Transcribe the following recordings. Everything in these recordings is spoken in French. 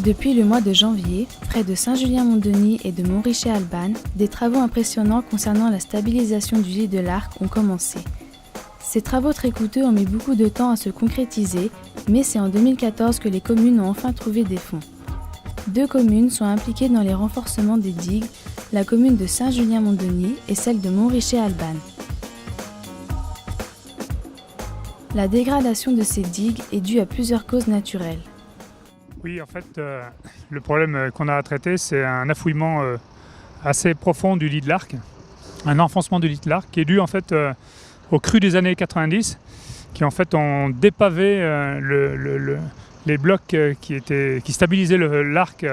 Depuis le mois de janvier, près de Saint-Julien-Mont-Denis et de Montrichet-Albanne, des travaux impressionnants concernant la stabilisation du lit de l'Arc ont commencé. Ces travaux très coûteux ont mis beaucoup de temps à se concrétiser, mais c'est en 2014 que les communes ont enfin trouvé des fonds. 2 communes sont impliquées dans les renforcements des digues, la commune de Saint-Julien-Mont-Denis et celle de Montrichet-Albanne. La dégradation de ces digues est due à plusieurs causes naturelles. Oui, en fait, le problème qu'on a à traiter, c'est un affouillement assez profond du lit de l'Arc, un enfoncement du lit de l'Arc qui est dû en fait au cru des années 90, qui en fait ont dépavé les blocs qui stabilisaient l'Arc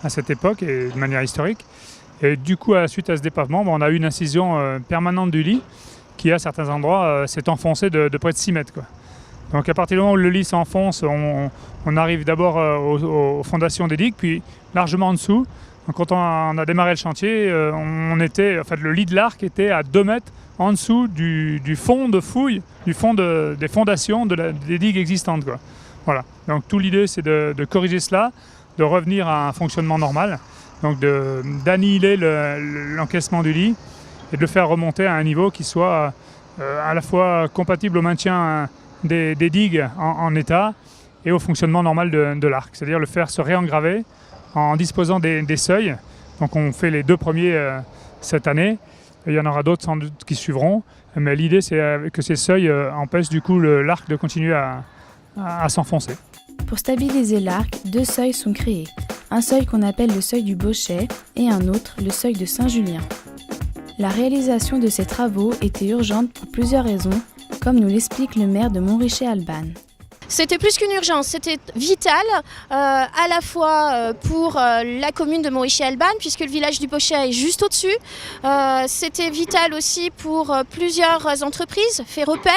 à cette époque et de manière historique. Et du coup, suite à ce dépavement, on a eu une incision permanente du lit qui, à certains endroits, s'est enfoncée de près de 6 mètres, quoi. Donc à partir du moment où le lit s'enfonce, on arrive d'abord aux fondations des digues, puis largement en dessous. Donc quand on a démarré le chantier, le lit de l'Arc était à 2 mètres en dessous du fond de fouille, du fond des fondations des digues existantes, quoi. Voilà. Donc toute l'idée, c'est de corriger cela, de revenir à un fonctionnement normal, donc d'annihiler l'encaissement du lit et de le faire remonter à un niveau qui soit à la fois compatible au maintien des digues en état et au fonctionnement normal de l'Arc, c'est-à-dire le faire se réengraver en disposant des seuils. Donc on fait les 2 premiers cette année, il y en aura d'autres sans doute qui suivront, mais l'idée c'est que ces seuils empêchent du coup l'Arc de continuer à s'enfoncer. Pour stabiliser l'Arc, 2 seuils sont créés, un seuil qu'on appelle le seuil du Bochet et un autre, le seuil de Saint-Julien. La réalisation de ces travaux était urgente pour plusieurs raisons, comme nous l'explique le maire de Montrichet-Albanne. C'était plus qu'une urgence, c'était vital à la fois pour la commune de Montrichet-Albanne puisque le village du Bochet est juste au-dessus. C'était vital aussi pour plusieurs entreprises, Ferropem,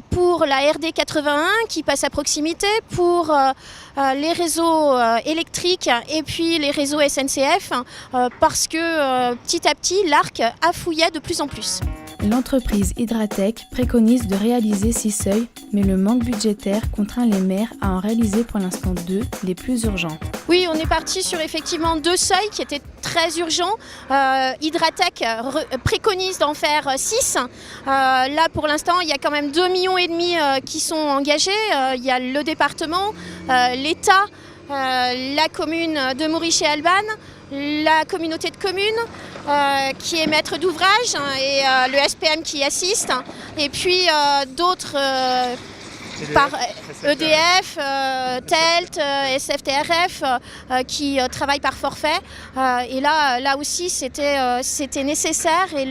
pour la RD 81 qui passe à proximité, pour les réseaux électriques et puis les réseaux SNCF parce que petit à petit l'Arc affouillait de plus en plus. L'entreprise Hydratec préconise de réaliser 6 seuils, mais le manque budgétaire contraint les maires à en réaliser pour l'instant 2, les plus urgents. Oui, on est parti sur effectivement 2 seuils qui étaient très urgents. Hydratec préconise d'en faire 6. Là, pour l'instant, il y a quand même 2,5 millions qui sont engagés. Il y a le département, l'État, la commune de Montrichet-Albanne, la communauté de communes qui est maître d'ouvrage et le SPM qui assiste, et puis d'autres par EDF, TELT, SFTRF qui travaillent par forfait. Et là aussi c'était nécessaire et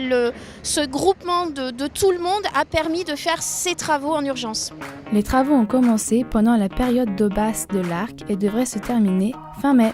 ce groupement de tout le monde a permis de faire ces travaux en urgence. Les travaux ont commencé pendant la période d'eau basse de l'Arc et devraient se terminer fin mai.